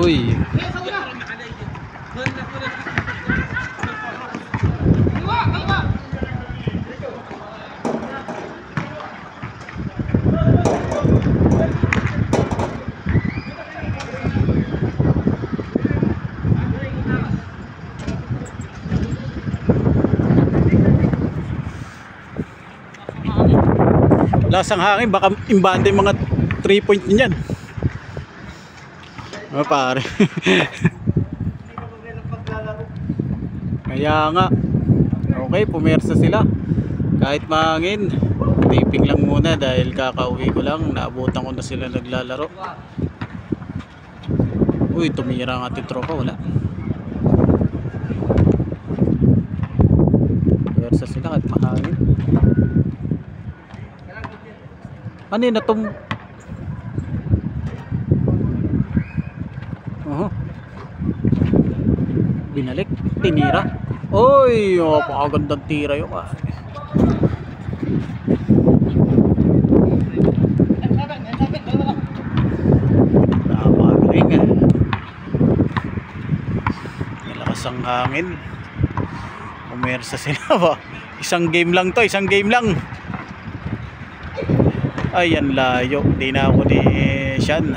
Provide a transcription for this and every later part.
Uy. Lasang hangin, baka imbanda yung mga 3 point niyan. Oh, pare. Kaya nga. Okay, pumersa sila. Kahit mahangin, taping lang muna dahil kakauwi ko lang. Naabutan ko na sila naglalaro. Uy, tumira ang ating tropa, wala. Pumersa sila kahit mahangin. Ano yun na itong binalik, tinira. Oy, napakagandang tira yun. Napakagaling eh. Malakas ang hangin. Pumersa sila ba? Isang game lang to, isang game lang. Ayan, layo. Di na ako ni Sean.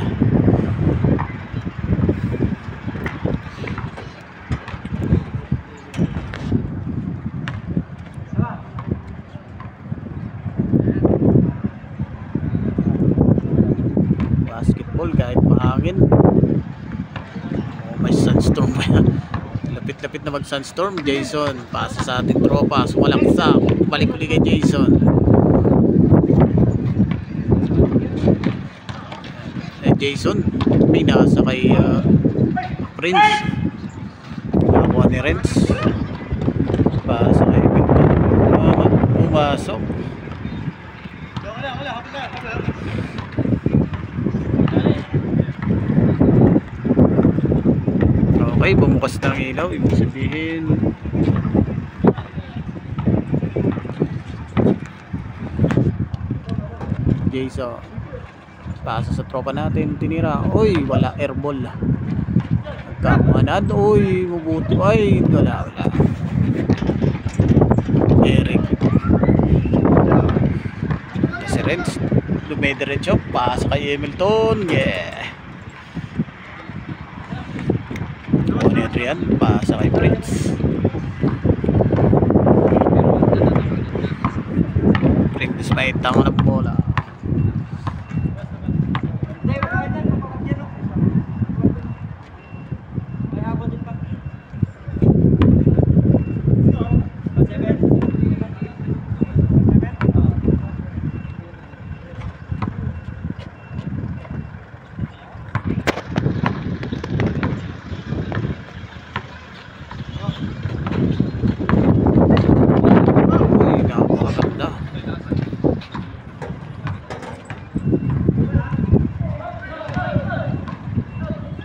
Basketball kahit mahangin. Oh, may sunstorm pa yan. Lapit-lapit na mag sunstorm. Jason, pasa sa ating tropa. Sumalaksak. Balik ulit kay Jason. Jason may nasa kay Prince, nakuha ni Renz, pasa kay Victor, pumasok. Okay, bumukas ng ilaw, ibig sabihin Jason pasa sa tropa natin, tinira. Uy, wala, airball. Nagkamanad. Uy, mabuti. Ay, wala. Eric. Si Renz dumediretso, pasa kay Hamilton. Yeah. O ni Adrian, pasa kay Prince. Prince may tanga ng bola.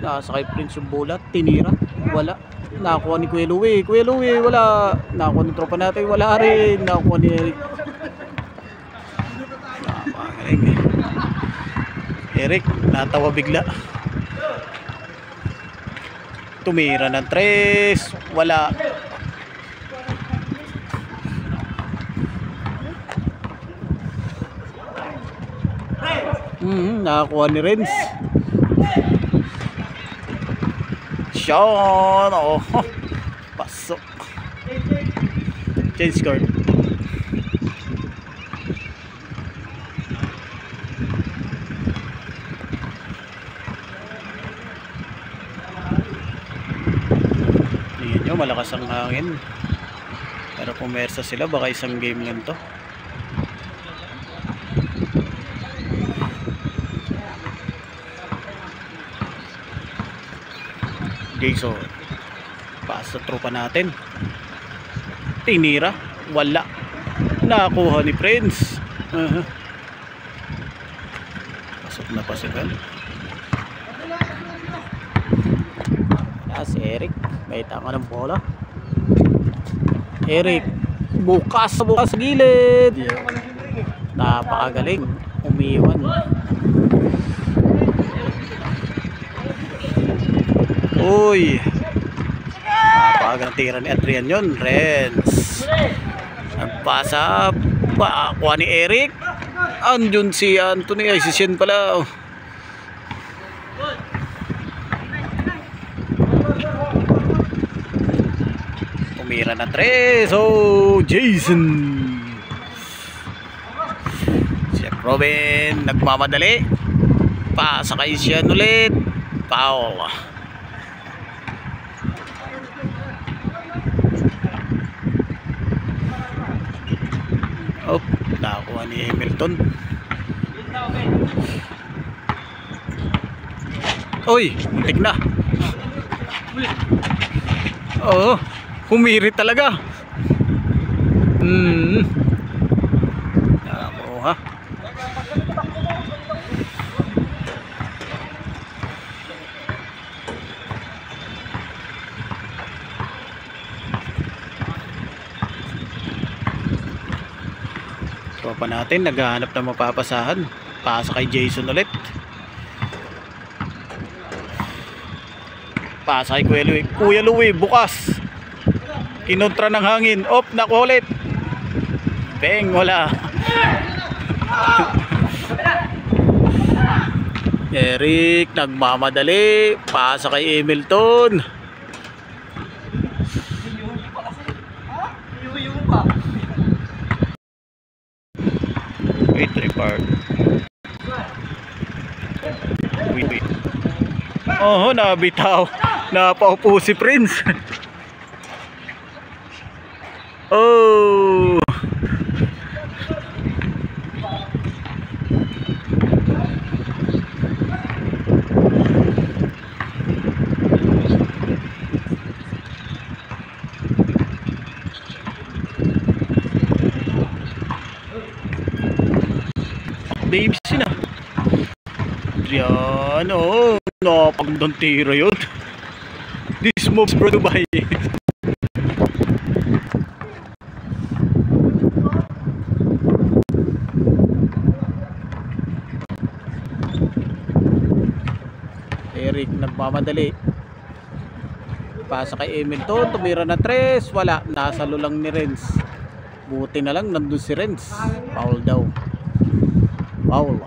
Nasa kay Prince yung bola, tinira, wala. Nakakuha ni Kuya Louie, wala. Nakakuha ni tropa natin, wala rin. Nakakuha ni Eric. Napakagaling eh. Eric, natawa bigla. Tumira ng 3, wala. Nakakuha ni Renz. Sean, oh, pasok. Change card. Tingnan nyo, malakas ang hangin. Pero pumersa sila, baka isang game lang to. Jason, pass sa tropa natin, tinira, wala. Nakakuha ni Prince. Pasok na pasikan. Si Eric, may tanga ng bola. Eric, bukas sa gilid. Napakagaling, umiwan. Uy, napakagang tira ni Adrian yun. Renz nagpasa pa kuha ni Eric. Andun si Anthony, ay si Shen pala. Tumira na 3. Oh, Jason. Si Robin nagmamadali. Pasa kay Shen ulit. Foul. Oh, nakakuha ni Hamilton. Uy, muntik na. Oo, humirit talaga. Nakakuha. Tropa natin naghahanap ng mapapasahan. Pasa kay Jason ulit. Pasa kay Kuya Louie. Kuya Louie bukas. Kinontra ng hangin. Op, naku ulit. Beng, wala. Eric nagmamadali. Pasa kay Hamilton. Wait, repart. Wait. Oh, nabitaw. Napaupo si Prince. Oh. Babes yun ah. Yan oh. Napagandang tira yun. This moves brought to by Eric nagmamadali. Pasa kay Hamilton. Tumira na 3. Wala. Nasalo lang ni Renz. Buti na lang nandun si Renz. Foul daw. Foul.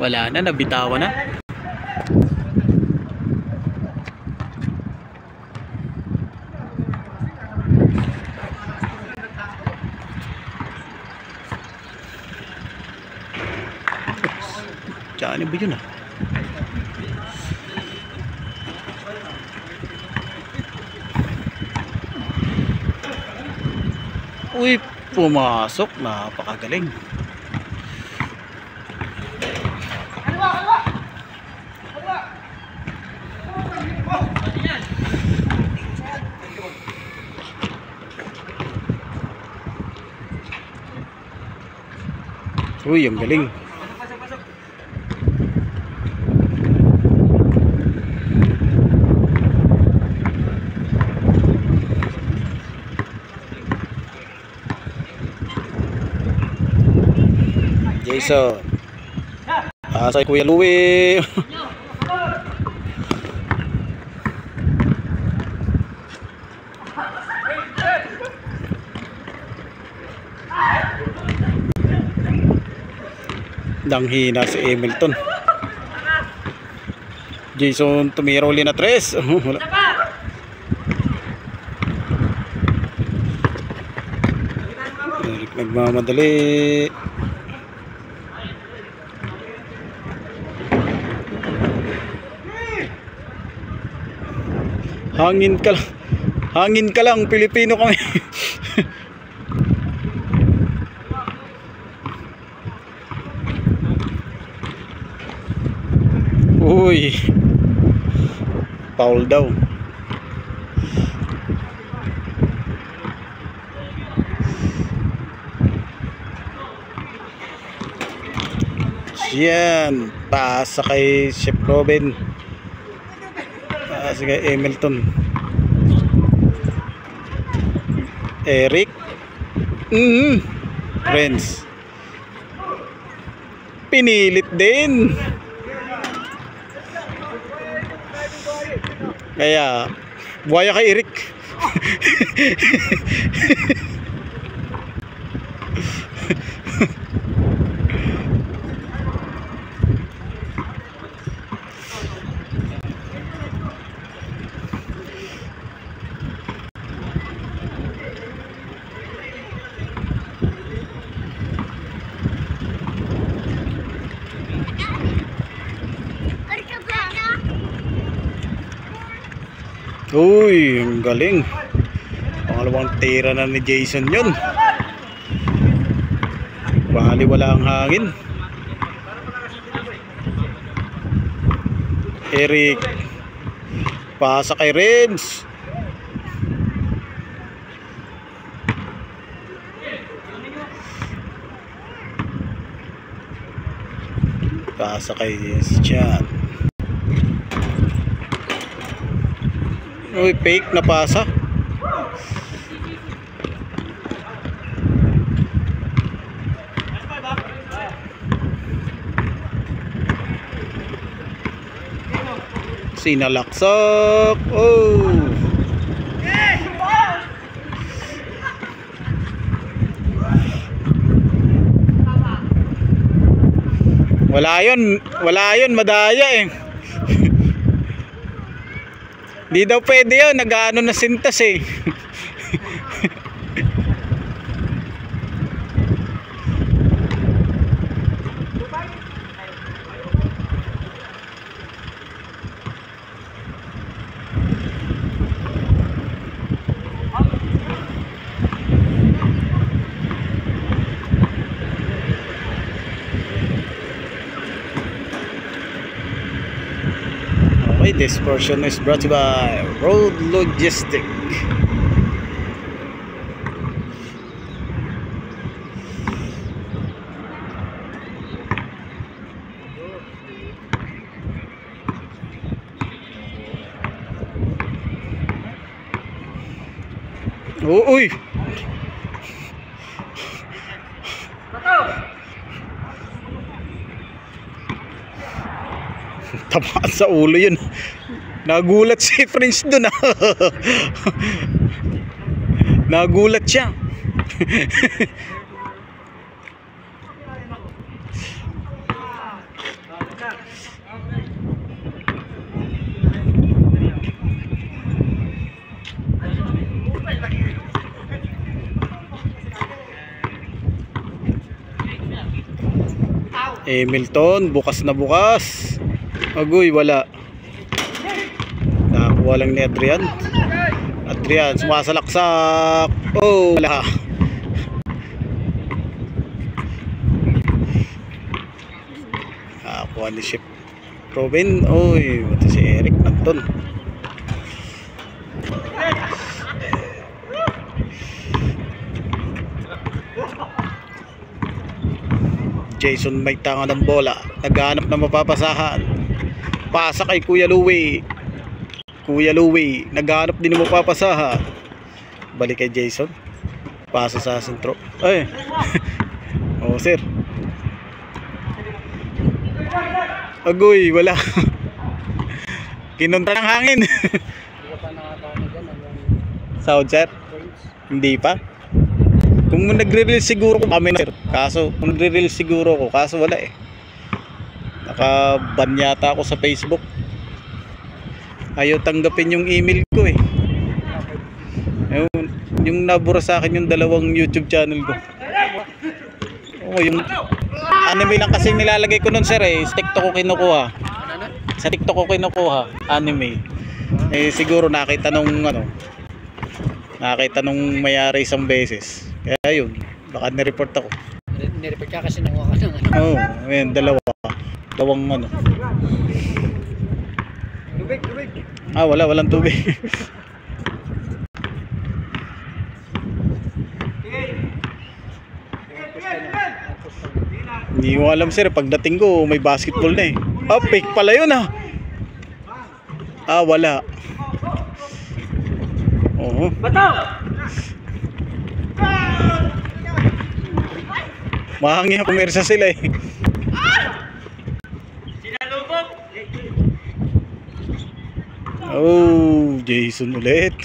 Wala na, nabitawan na. Diyan ba yun ah? Uy, pumasok. Napakagaling. Uy, ang galing. Jason. Sa Kuya Louie. Danghina si Hamilton. Jason tumira uli na 3. Wala. Eric nagmamadali. Hangin ka lang, Pilipino kami. Uy, foul daw. Yan, pasa kay Chef Robin. Pasa kay Hamilton. Eric. Friends. Pinilit din. Kaya buhaya kay Eric. Uy, ang galing. Pangalawang tira na ni Jason yun. Bali wala ang hangin. Eric, pasa kay Reds. Pasa kay Chan. Uy, fake na pasa. Sinalaksak. Oh. Wala yun, madaya eh. Di daw pwede yun, nag-ano na sintas eh. Okay, this portion is brought to you by Road Logistic. Oh, uy! Tamaan sa ulo yun. Nagulat si Prince dun ah. Nagulat siya. Milton, bukas na bukas. Agoy, wala. Nakakuha lang ni Adrian. Adrian, sumasalaksak. Oh, wala. Nakakuha ni Chef Robin. Oy, ito si Eric nandun. Jason may tanga ng bola, naghahanap na mapapasahan. Pasa kay Kuya Louie. Kuya Louie naghahanap din ng mapapasahan. Balik kay Jason. Pasa sa sentro. Ay. Oh, sir. Agoy, wala. Kinunta ng hangin. Sound, sir? Hindi pa. Kung nagre-release siguro ko kami na sir. Kaso kung nagre-release siguro ko, kaso wala eh. Naka-ban yata ako sa Facebook. Ayaw tanggapin yung email ko eh. Yung nabura sa akin yung dalawang YouTube channel ko. Oo, yung anime lang kasi nilalagay ko nun sir eh. Sa TikTok ko kinukuha. Sa TikTok ko kinukuha anime. Eh siguro nakita nung ano, nakita nung mayari isang beses. Kaya yun, baka nireport ako. Nireport ka kasi nanguha ka ng ano. Oo, ayun, dalawang ano. Tubig. Ah, walang tubig. Hindi ko alam sir, pagdating ko may basketball na eh. Ah, fake pala yun ah. Ah, wala. Oo. Bato! Mahangin pumirsa sila eh. Oh, Jason ulit.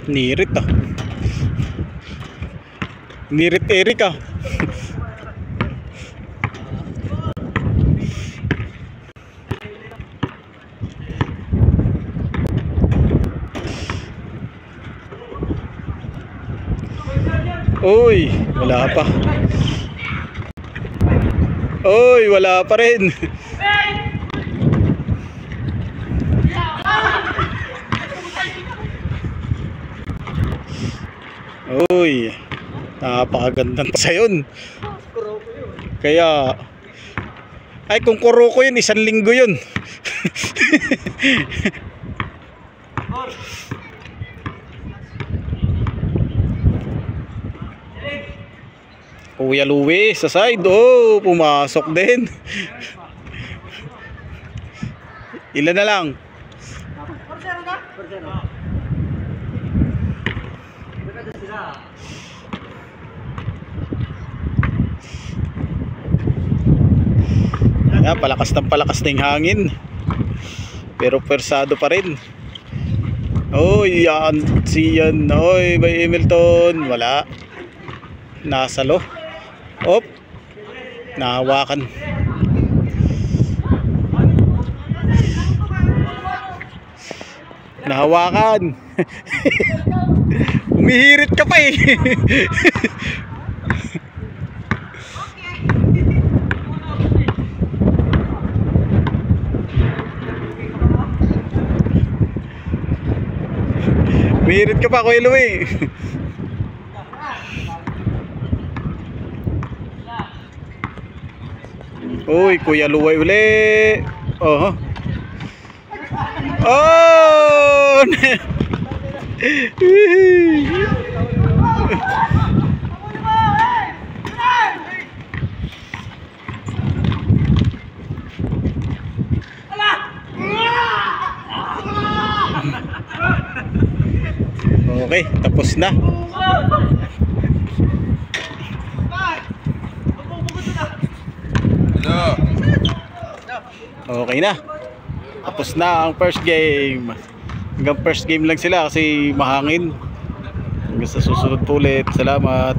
Nirit ah. Nirit Erika. Uy, wala pa. Uy, wala pa rin. Uy, napakagandang pa yun. Kaya, ay kung Kuroko yun, 1 linggo yun. Kuya Luis sa side. Oh, pumasok din. Ilan na lang? Ayan, palakas na yung hangin. Pero persado pa rin. Oh, yan. Siyan. Oy, by Hamilton. Wala. Nasalo. Op. Nahawakan. Nahawakan. Umihirit ka pa eh. Umihirit ka pa, Kuya Louie. Uy, Kuya Louie uli. Oh. Oh! Okay, tapos na. Okay na. Tapos na ang first game. Hanggang first game lang sila kasi mahangin. Hanggang sa susunod ulit. Salamat.